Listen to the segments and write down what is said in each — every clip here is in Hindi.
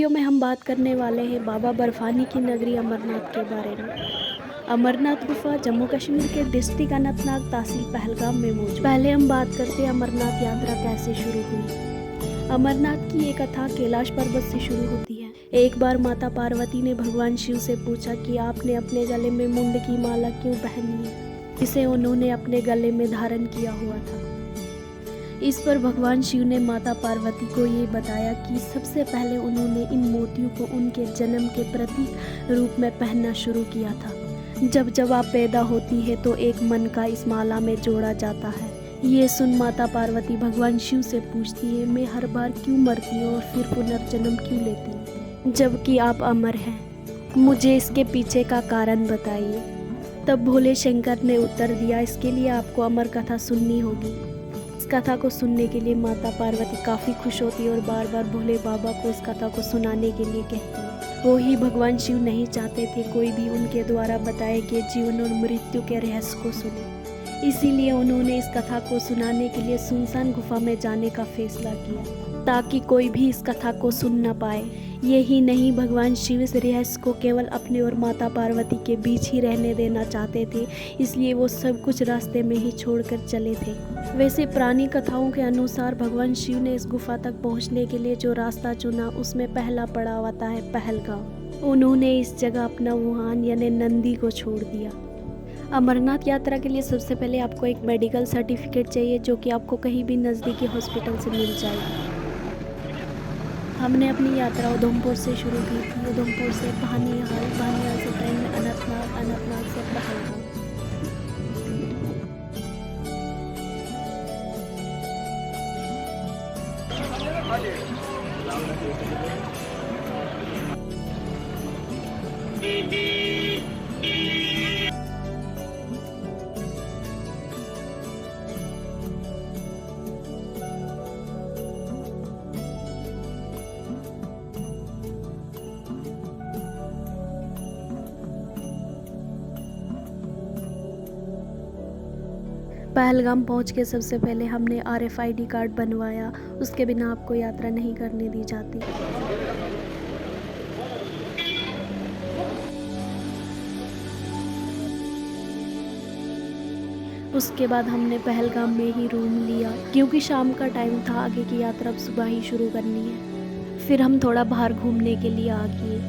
वीडियो में हम बात करने वाले हैं बाबा बर्फानी की नगरी अमरनाथ के बारे में। अमरनाथ गुफा जम्मू कश्मीर के डिस्ट्रिक्ट अनंतनाग तहसील पहलगाम में मौजूद। पहले हम बात करते हैं अमरनाथ यात्रा कैसे शुरू हुई। अमरनाथ की ये कथा कैलाश पर्वत से शुरू होती है। एक बार माता पार्वती ने भगवान शिव से पूछा कि आपने अपने गले में मुंड की माला क्यों पहनी है, जिसे उन्होंने अपने गले में धारण किया हुआ था। इस पर भगवान शिव ने माता पार्वती को ये बताया कि सबसे पहले उन्होंने इन मोतियों को उनके जन्म के प्रतीक रूप में पहनना शुरू किया था। जब आप पैदा होती है तो एक मन का इस माला में जोड़ा जाता है। ये सुन माता पार्वती भगवान शिव से पूछती है, मैं हर बार क्यों मरती हूँ और फिर पुनर्जन्म क्यों लेती हूँ, जबकि आप अमर हैं। मुझे इसके पीछे का कारण बताइए। तब भोले शंकर ने उत्तर दिया, इसके लिए आपको अमर कथा सुननी होगी। इस कथा को सुनने के लिए माता पार्वती काफ़ी खुश होती है और बार बार भोले बाबा को इस कथा को सुनाने के लिए कहती है। वो ही भगवान शिव नहीं चाहते थे कोई भी उनके द्वारा बताए गए जीवन और मृत्यु के रहस्य को सुने, इसीलिए उन्होंने इस कथा को सुनाने के लिए सुनसान गुफा में जाने का फैसला किया ताकि कोई भी इस कथा को सुन न पाए। यही नहीं, भगवान शिव इस रहस्य को केवल अपने और माता पार्वती के बीच ही रहने देना चाहते थे, इसलिए वो सब कुछ रास्ते में ही छोड़कर चले थे। वैसे पुरानी कथाओं के अनुसार भगवान शिव ने इस गुफा तक पहुंचने के लिए जो रास्ता चुना उसमें पहला पड़ाव आता है पहलगाम। उन्होंने इस जगह अपना वाहन यानी नंदी को छोड़ दिया। अमरनाथ यात्रा के लिए सबसे पहले आपको एक मेडिकल सर्टिफिकेट चाहिए, जो कि आपको कहीं भी नज़दीकी हॉस्पिटल से मिल जाएगी। हमने अपनी यात्रा उधमपुर से शुरू की थी। उधमपुर से बानिहाल, बानिहाल से ट्रेन में अनंतनाग, अनंतनाग से पहलगाम। पहलगाम पहुंच के सबसे पहले हमने RFID कार्ड बनवाया, उसके बिना आपको यात्रा नहीं करने दी जाती। उसके बाद हमने पहलगाम में ही रूम लिया, क्योंकि शाम का टाइम था, आगे की यात्रा अब सुबह ही शुरू करनी है। फिर हम थोड़ा बाहर घूमने के लिए आ गए।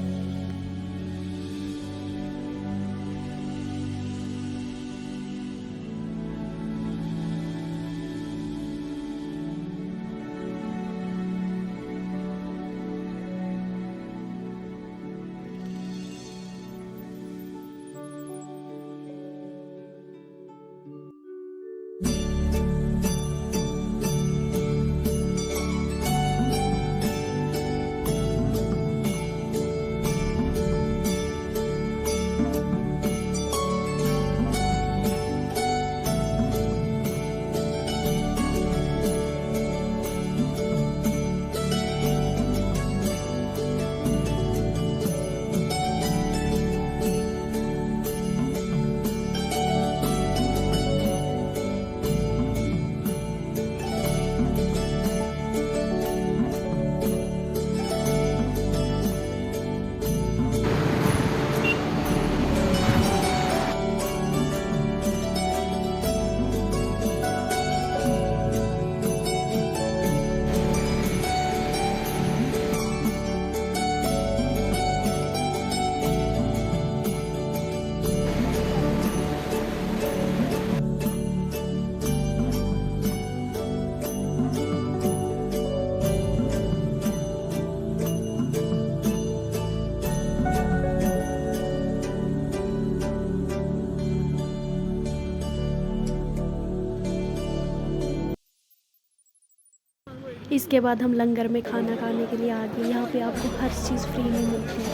इसके बाद हम लंगर में खाना खाने के लिए आ गए। यहाँ पे आपको हर चीज़ फ्री में मिलती है।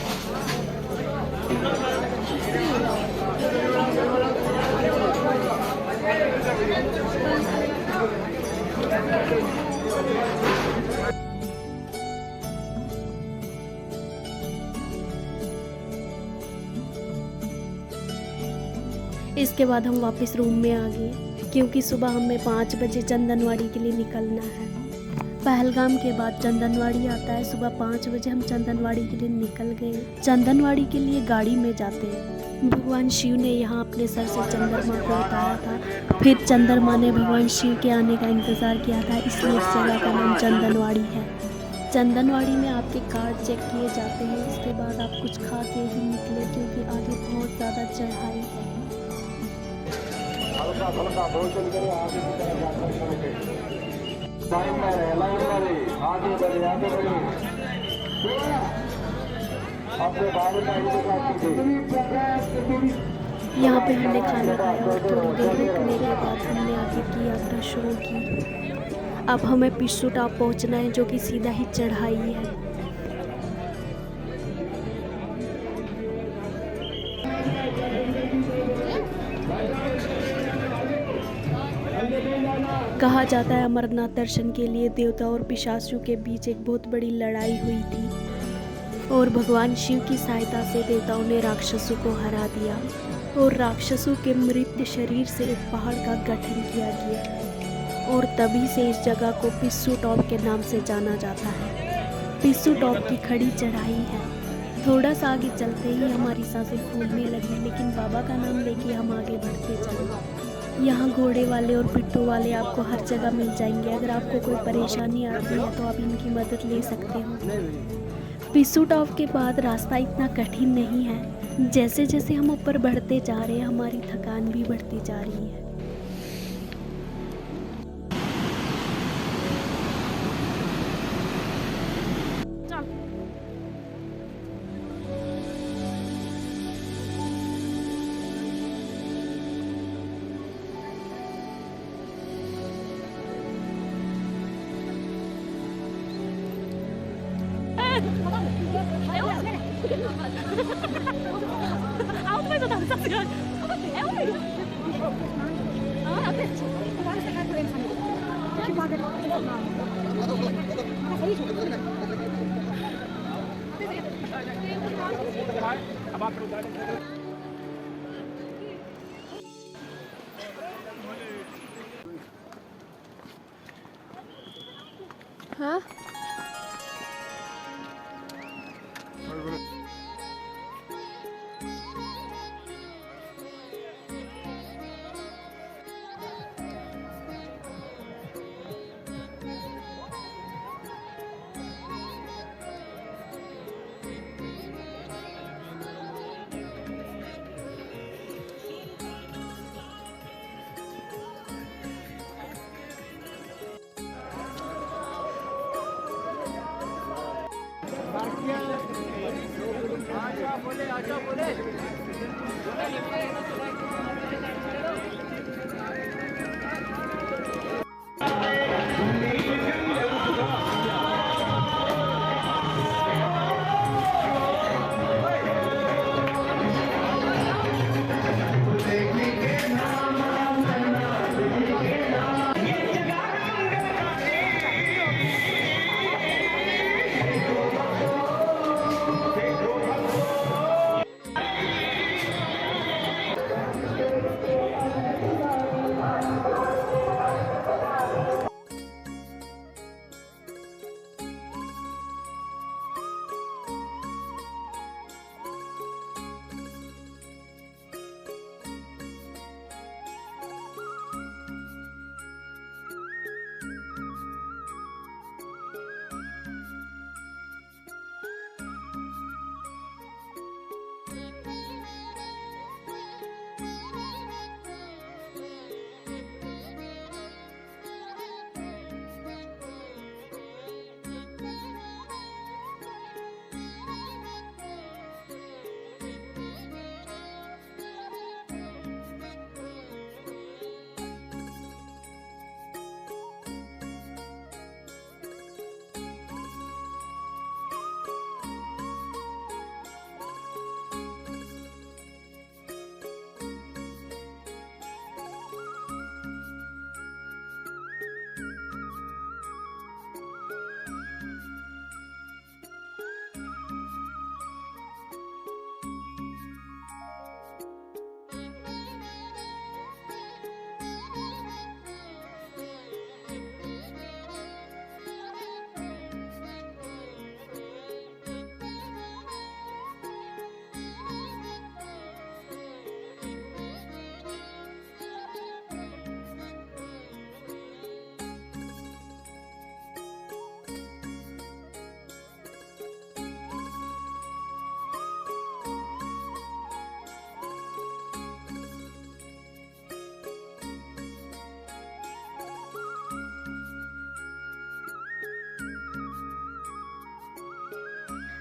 इसके बाद हम वापस रूम में आ गए, क्योंकि सुबह हमें 5 बजे चंदनवाड़ी के लिए निकलना है। पहलगाम के बाद चंदनवाड़ी आता है। सुबह 5 बजे हम चंदनवाड़ी के लिए निकल गए। चंदनवाड़ी के लिए गाड़ी में जाते हैं। भगवान शिव ने यहाँ अपने सर से चंद्रमा को उतारा था। फिर चंद्रमा ने भगवान शिव के आने का इंतज़ार किया था, इसलिए इस जगह का नाम चंदनवाड़ी है। चंदनवाड़ी में आपके कार्ड चेक किए जाते हैं, इसके बाद आप कुछ खा के ही निकले, क्योंकि आगे बहुत ज़्यादा चढ़ाई है। यहाँ पे हमने खाना खाया और थोड़ी देर रुकने के बाद हमने आगे की यात्रा शुरू की। अब हमें पिस्सू टॉप पहुँचना है, जो कि सीधा ही चढ़ाई है। कहा जाता है अमरनाथ दर्शन के लिए देवता और पिशाचियों के बीच एक बहुत बड़ी लड़ाई हुई थी और भगवान शिव की सहायता से देवताओं ने राक्षसों को हरा दिया और राक्षसों के मृत शरीर से एक पहाड़ का गठन किया गया और तभी से इस जगह को पिस्सू टॉप के नाम से जाना जाता है। पिस्सू टॉप की खड़ी चढ़ाई है। थोड़ा सा आगे चलते ही हमारी सांसें फूलने लगी, लेकिन बाबा का नाम लेके हम आगे बढ़ते चले। यहाँ घोड़े वाले और पिट्ठू वाले आपको हर जगह मिल जाएंगे। अगर आपको कोई परेशानी आती है तो आप इनकी मदद ले सकते हो। पिस्सू टॉप के बाद रास्ता इतना कठिन नहीं है। जैसे जैसे हम ऊपर बढ़ते जा रहे हैं, हमारी थकान भी बढ़ती जा रही है। हाँ?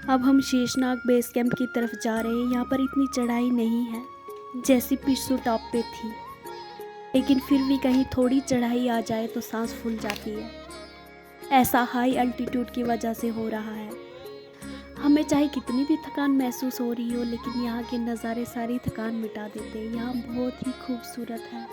अब हम शेषनाग बेस कैंप की तरफ जा रहे हैं। यहाँ पर इतनी चढ़ाई नहीं है जैसी पिस्सू टॉप पे थी, लेकिन फिर भी कहीं थोड़ी चढ़ाई आ जाए तो सांस फूल जाती है। ऐसा हाई अल्टीट्यूड की वजह से हो रहा है। हमें चाहे कितनी भी थकान महसूस हो रही हो, लेकिन यहाँ के नज़ारे सारी थकान मिटा देते हैं। यहाँ बहुत ही खूबसूरत है।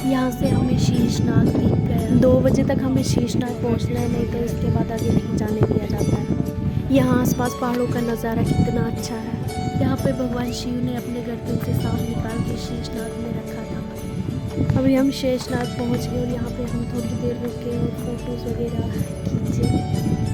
यहाँ से हमें शीशनाग दिख गया। 2 बजे तक हमें शीशनाग पहुँचना है, नहीं तो इसके बाद आगे नहीं जाने दिया जाता है। यहाँ आसपास पहाड़ों का नज़ारा कितना अच्छा है। यहाँ पे भगवान शिव ने अपने गर्दन से सांप निकाल के शीशनाग में रखा था। अभी हम शेषनाग पहुँच गए और यहाँ पे हम थोड़ी देर रुके और फोटोज़ वगैरह खींचे।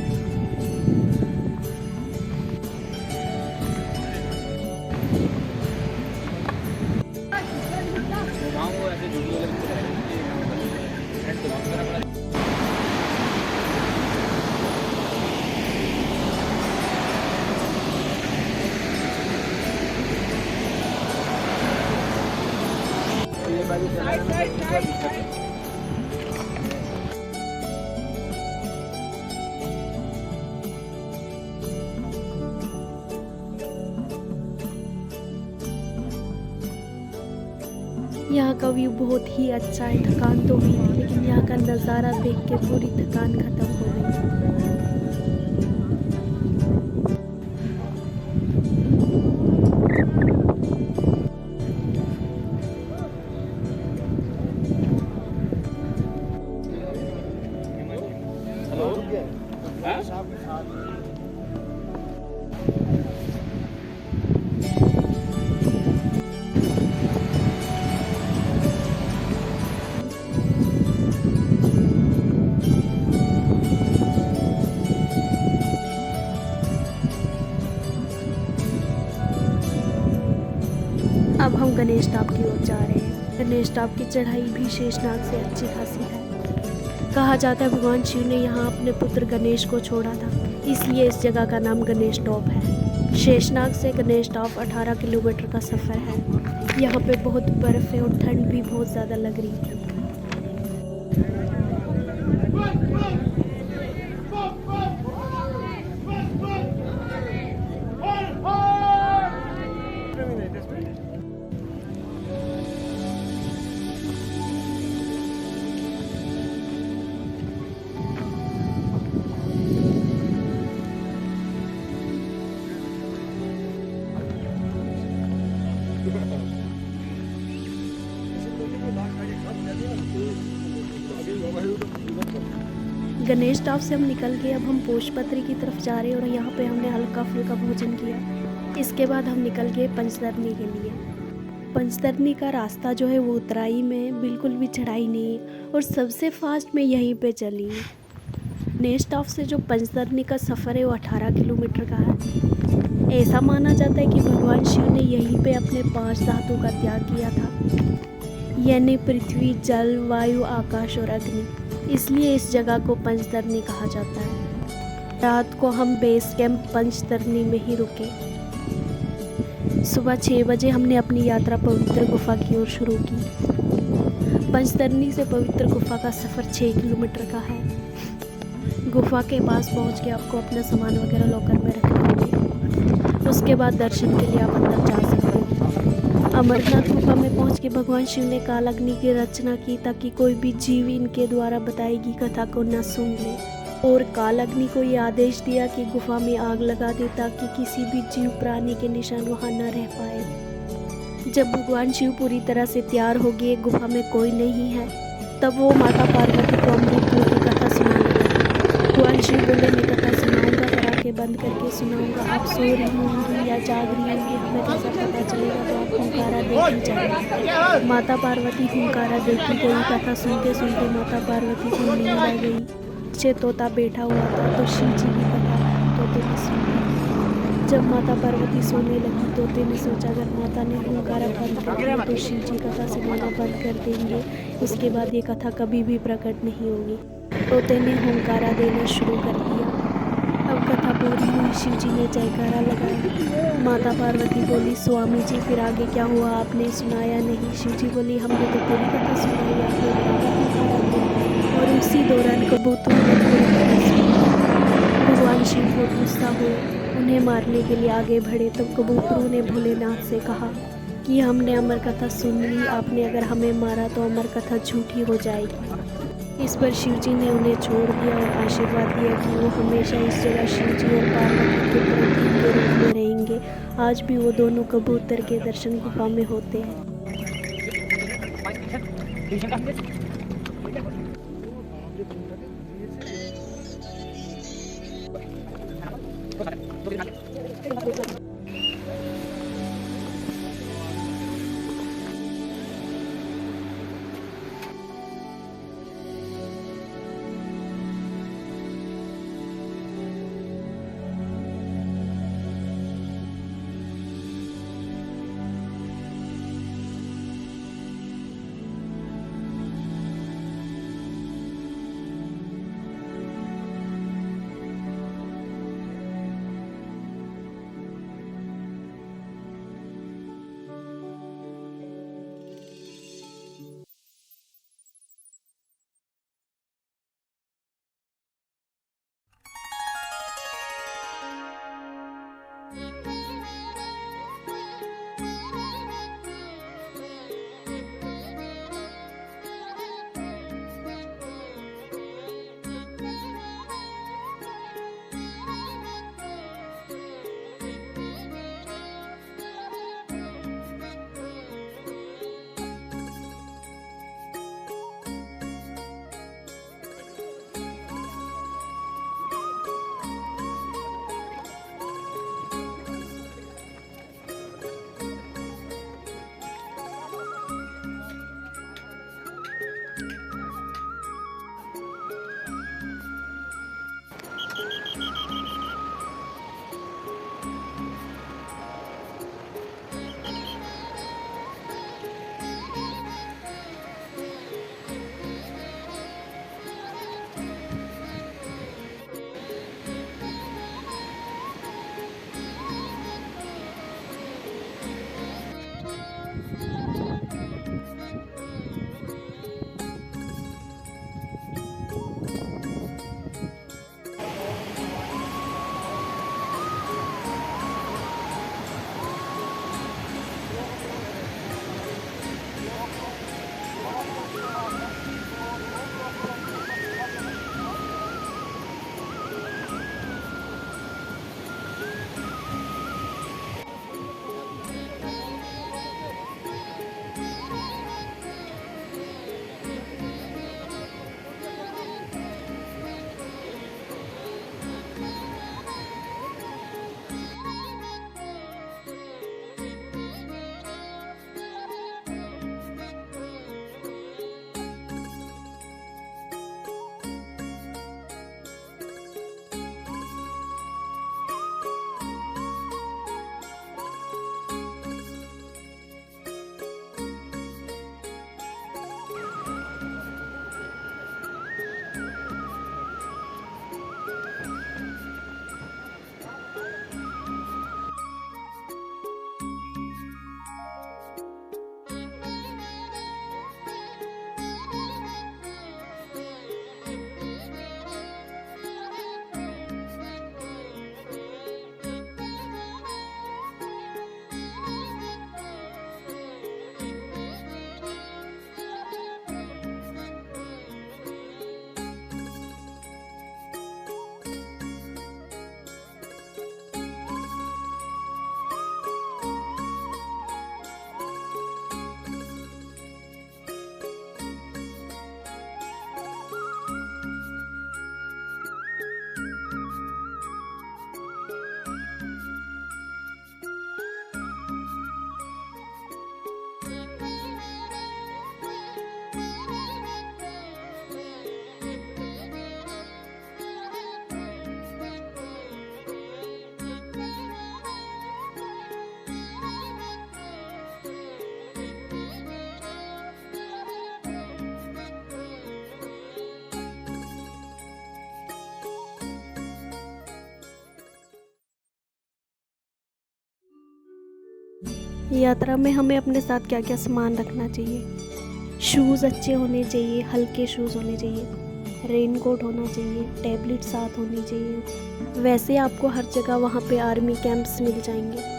यहाँ का व्यू बहुत ही अच्छा है। थकान तो हुई थी लेकिन यहाँ का नज़ारा देख के पूरी थकान खत्म हो गई। अब हम गणेश टॉप की ओर जा रहे हैं। गणेश टॉप की चढ़ाई भी शेषनाग से अच्छी खासी है। कहा जाता है भगवान शिव ने यहाँ अपने पुत्र गणेश को छोड़ा था, इसलिए इस जगह का नाम गणेश टॉप है। शेषनाग से गणेश टॉप 18 किलोमीटर का सफ़र है। यहाँ पे बहुत बर्फ़ है और ठंड भी बहुत ज़्यादा लग रही है। गणेश टॉप से हम निकल गए। अब हम पोषपत्री की तरफ जा रहे हैं और यहाँ पे हमने हल्का फुल्का भोजन किया। इसके बाद हम निकल गए पंचतरनी के लिए। पंचतरनी का रास्ता जो है वो उतराई में, बिल्कुल भी चढ़ाई नहीं है और सबसे फास्ट में यहीं पे चली। गणेश टॉप से जो पंचतरनी का सफ़र है वो 18 किलोमीटर का है। ऐसा माना जाता है कि भगवान शिव ने यहीं पे अपने 5 धातु का त्याग किया था, यानी पृथ्वी, जल, वायु, आकाश और अग्नि। इसलिए इस जगह को पंचतरनी कहा जाता है। रात को हम बेस कैंप पंचतरनी में ही रुके। सुबह 6 बजे हमने अपनी यात्रा पवित्र गुफा की ओर शुरू की। पंचतरनी से पवित्र गुफा का सफ़र 6 किलोमीटर का है। गुफा के पास पहुंच के आपको अपना सामान वगैरह लॉकर में रखना होगा। उसके बाद दर्शन के लिए आप अंदर जा सकते हैं। अमरनाथ गुफा में पहुंच के भगवान शिव ने कालाग्नि की रचना की ताकि कोई भी जीव इनके द्वारा बताई गई कथा को न सुन ले, और कालाग्नि को ये आदेश दिया कि गुफा में आग लगा दे ताकि किसी भी जीव प्राणी के निशान वहाँ न रह पाए। जब भगवान शिव पूरी तरह से तैयार हो गए, गुफा में कोई नहीं है, तब वो माता पार्वती को अमृत की कथा सुनाने लगे। भगवान शिव बोले, मैं कथा सुनाऊंगा, पर आंखें बंद करके सुनाऊंगा। आप सो रही होंगी या जाग रही होंगी, हमें कैसा पता चलेगा, तो आप हुंकारा देती जाएगी। माता पार्वती हुंकारा देती गई। कथा सुनते सुनते माता पार्वती को नींद आ गई। नीचे तोता बैठा हुआ था तो शिव जी की कथा तोते ने सुनी। जब माता पार्वती सोने लगी, तोते ने सोचा अगर माता ने हुंकारा बंद कर दिया तो शिव जी कथा सुनाना बंद कर देंगे, उसके बाद ये कथा कभी भी प्रकट नहीं होगी। तोते ने हुंकारा देना शुरू कर दिया। अब कथा पूरी हुई, शिव जी ने जयकारा लगाया। माता पार्वती बोली, स्वामी जी फिर आगे क्या हुआ, आपने सुनाया नहीं। शिव जी बोली, हमने तो पूरी कथा सुनाई, आपने हुंकारा दिया। और उसी दौरान कबूतरों ने पूरी कथा सुनी। भगवान शिव बहुत गुस्सा हुए, उन्हें मारने के लिए आगे बढ़े। तब कबूतरों ने भोलेनाथ से कहा कि हमने अमर कथा सुन ली, आपने अगर हमें मारा तो अमर कथा झूठी हो जाएगी। इस पर शिव जी ने उन्हें छोड़ दिया और आशीर्वाद दिया कि वो हमेशा इस जगह शिव जी और पार्वती के प्रतीक के रूप में रहेंगे। आज भी वो दोनों कबूतर के दर्शन गुफा में होते हैं। यात्रा में हमें अपने साथ क्या क्या सामान रखना चाहिए। शूज़ अच्छे होने चाहिए, हल्के शूज़ होने चाहिए, रेनकोट होना चाहिए, टैबलेट साथ होनी चाहिए। वैसे आपको हर जगह वहाँ पे आर्मी कैंप्स मिल जाएंगे।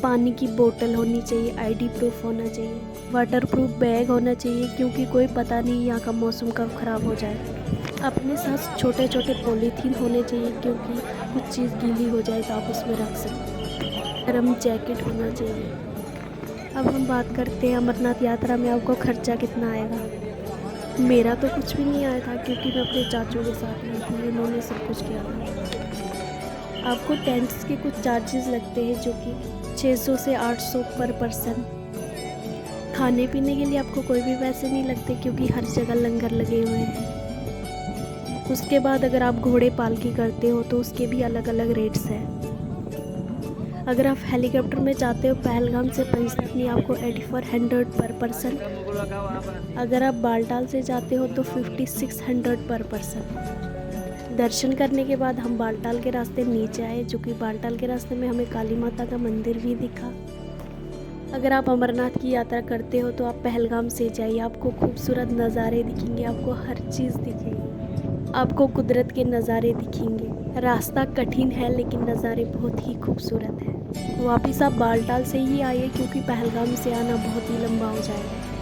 पानी की बोतल होनी चाहिए, आईडी प्रूफ होना चाहिए, वाटरप्रूफ बैग होना चाहिए क्योंकि कोई पता नहीं यहाँ का मौसम कब ख़राब हो जाए। अपने साथ छोटे छोटे पॉलीथीन होने चाहिए क्योंकि कुछ चीज़ गीली हो जाए तो आप उसमें रख सकते। गर्म जैकेट होना चाहिए। अब हम बात करते हैं अमरनाथ यात्रा में आपको खर्चा कितना आएगा। मेरा तो कुछ भी नहीं आया था क्योंकि मैं अपने चाचू के साथ गई थी, उन्होंने सब कुछ किया था। आपको टेंट्स के कुछ चार्जेस लगते हैं जो कि 600 से 800 पर पर्सन। खाने पीने के लिए आपको कोई भी पैसे नहीं लगते क्योंकि हर जगह लंगर लगे हुए हैं। उसके बाद अगर आप घोड़े पालकी करते हो तो उसके भी अलग अलग रेट्स हैं। अगर आप हेलीकॉप्टर में जाते हो पहलगाम से पंचतनी आपको 8400 पर पर्सन। अगर आप बालटाल से जाते हो तो 5600 पर पर्सन। दर्शन करने के बाद हम बालटाल के रास्ते नीचे आए, जो कि बालटाल के रास्ते में हमें काली माता का मंदिर भी दिखा। अगर आप अमरनाथ की यात्रा करते हो तो आप पहलगाम से जाइए, आपको खूबसूरत नज़ारे दिखेंगे, आपको हर चीज़ दिखेगी, आपको कुदरत के नज़ारे दिखेंगे। रास्ता कठिन है लेकिन नज़ारे बहुत ही खूबसूरत है। वापस आप बालटाल से ही आइए क्योंकि पहलगाम से आना बहुत ही लंबा हो जाएगा।